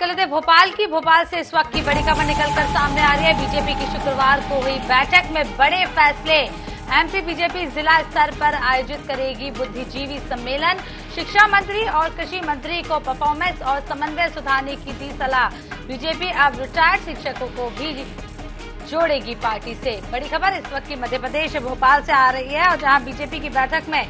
कर लेते हैं भोपाल की। भोपाल से इस वक्त की बड़ी खबर निकलकर सामने आ रही है। बीजेपी की शुक्रवार को हुई बैठक में बड़े फैसले। एमपी बीजेपी जिला स्तर पर आयोजित करेगी बुद्धिजीवी सम्मेलन। शिक्षा मंत्री और कृषि मंत्री को परफॉर्मेंस और समन्वय सुधारने की दी सलाह। बीजेपी अब रिटायर्ड शिक्षकों को भी जोड़ेगी पार्टी से। बड़ी खबर इस वक्त की मध्य प्रदेश भोपाल से आ रही है और जहां बीजेपी की बैठक में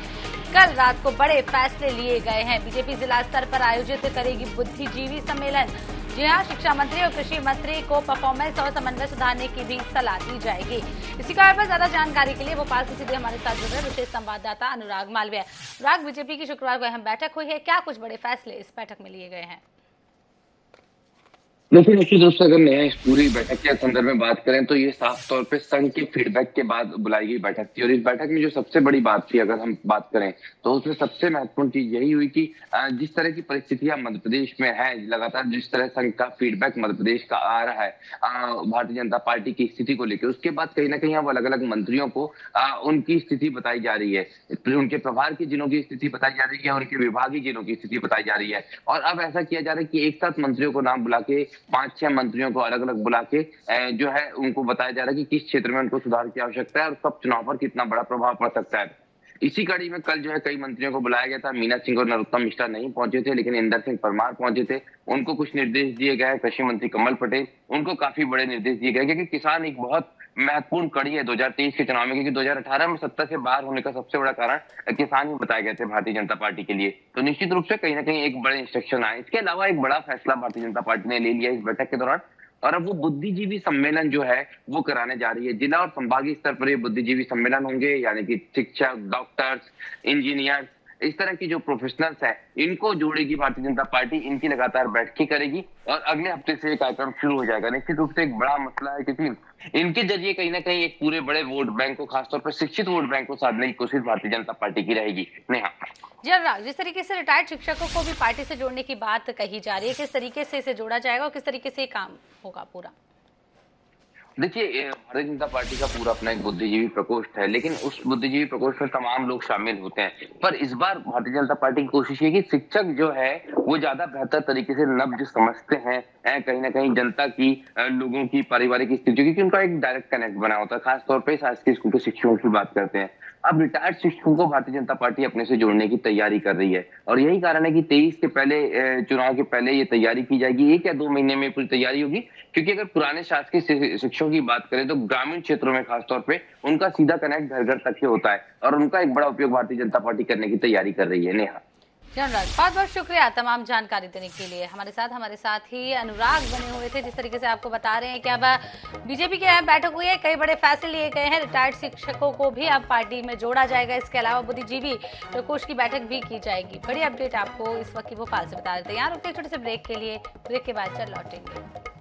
कल रात को बड़े फैसले लिए गए हैं। बीजेपी जिला स्तर पर आयोजित करेगी बुद्धिजीवी सम्मेलन। जी हां, शिक्षा मंत्री और कृषि मंत्री को परफॉर्मेंस और समन्वय सुधारने की भी सलाह दी जाएगी। इसी कारण पर ज्यादा जानकारी के लिए भोपाल से सीधे हमारे साथ जुड़ रहे विशेष संवाददाता अनुराग मालवीय। अनुराग, बीजेपी की शुक्रवार को अहम बैठक हुई है, क्या कुछ बड़े फैसले इस बैठक में लिए गए हैं? देखिए, निश्चित रूप से अगर मैं इस पूरी बैठक के संदर्भ में बात करें तो ये साफ तौर पे संघ के फीडबैक के बाद बुलाई गई बैठक थी। और इस बैठक में जो सबसे बड़ी बात थी, अगर हम बात करें तो उसमें सबसे महत्वपूर्ण चीज यही हुई कि जिस तरह की परिस्थितियां मध्य प्रदेश में है, लगातार जिस तरह संघ का फीडबैक मध्य प्रदेश का आ रहा है भारतीय जनता पार्टी की स्थिति को लेकर, उसके बाद कहीं ना कहीं अब अलग अलग मंत्रियों को उनकी स्थिति बताई जा रही है, उनके प्रभार के जिलों की स्थिति बताई जा रही है, उनके विभागीय जिलों की स्थिति बताई जा रही है। और अब ऐसा किया जा रहा है कि एक साथ मंत्रियों को नाम बुला के 5-6 मंत्रियों को अलग अलग बुला के जो है उनको बताया जा रहा है कि किस क्षेत्र में उनको सुधार की आवश्यकता है और कब चुनाव पर कितना बड़ा प्रभाव पड़ सकता है। इसी कड़ी में कल जो है कई मंत्रियों को बुलाया गया था। मीना सिंह और नरोत्तम मिश्रा नहीं पहुंचे थे, लेकिन इंदर सिंह परमार पहुंचे थे। उनको कुछ निर्देश दिए गए। कृषि मंत्री कमल पटेल, उनको काफी बड़े निर्देश दिए गए, क्योंकि किसान एक बहुत महत्वपूर्ण कड़ी है 2023 के चुनाव में, क्योंकि 2018 में सत्ता से बाहर होने का सबसे बड़ा कारण किसान ही बताए गए थे भारतीय जनता पार्टी के लिए। तो निश्चित रूप से कहीं ना कहीं एक बड़े इंस्ट्रक्शन आए। इसके अलावा एक बड़ा फैसला भारतीय जनता पार्टी ने ले लिया इस बैठक के दौरान, और अब वो बुद्धिजीवी सम्मेलन जो है वो कराने जा रही है। जिला और संभागीय स्तर पर ये बुद्धिजीवी सम्मेलन होंगे, यानी कि शिक्षक, डॉक्टर्स, इंजीनियर, इस तरह की जो प्रोफेशनल्स हैं, इनको जोड़ेगी भारतीय जनता पार्टी। इनकी लगातार बैठकें करेगी और अगले हफ्ते से ये कार्यक्रम शुरू हो जाएगा। निश्चित रूप से एक बड़ा मसला है, क्योंकि इनके जरिए कहीं ना कहीं एक पूरे बड़े वोट बैंक को, खासतौर पर शिक्षित वोट बैंक को साधने की कोशिश भारतीय जनता पार्टी की रहेगी। नेहा जी अनुराग, जिस तरीके से रिटायर्ड शिक्षकों को भी पार्टी से जोड़ने की बात कही जा रही है, किस तरीके से इसे जोड़ा जाएगा और किस तरीके से काम होगा पूरा? देखिए, भारतीय जनता पार्टी का पूरा अपना एक बुद्धिजीवी प्रकोष्ठ है, लेकिन उस बुद्धिजीवी प्रकोष्ठ में तमाम लोग शामिल होते हैं। पर इस बार भारतीय जनता पार्टी की कोशिश है कि शिक्षक जो है वो ज्यादा बेहतर तरीके से नब्ज समझते हैं कहीं ना कहीं जनता की, लोगों की पारिवारिक स्थिति, क्योंकि उनका एक डायरेक्ट कनेक्ट बना होता है। खासतौर पर शासकीय स्कूल के शिक्षकों की बात करते हैं। अब रिटायर्ड शिक्षकों को भारतीय जनता पार्टी अपने से जोड़ने की तैयारी कर रही है, और यही कारण है कि 23 के पहले, चुनाव के पहले ये तैयारी की जाएगी। 1 या 2 महीने में पूरी तैयारी होगी, क्योंकि अगर पुराने शासकीय शिक्षकों की बात करें तो ग्रामीण क्षेत्रों में खासतौर पे उनका सीधा कनेक्ट घर घर तक ही होता है, और उनका एक बड़ा उपयोग भारतीय जनता पार्टी करने की तैयारी कर रही है। नेहा, बहुत बहुत शुक्रिया तमाम जानकारी देने के लिए। हमारे साथ ही अनुराग बने हुए थे, जिस तरीके से आपको बता रहे हैं कि अब बीजेपी की बैठक हुई है, कई बड़े फैसले लिए गए हैं। रिटायर्ड शिक्षकों को भी अब पार्टी में जोड़ा जाएगा। इसके अलावा बुद्धिजीवी प्रकोष्ठ की बैठक भी की जाएगी। बड़ी अपडेट आपको इस वक्त की भोपाल से बता देते हैं। यहाँ रुकते छोटे से ब्रेक के लिए, ब्रेक के बाद चल लौटेंगे।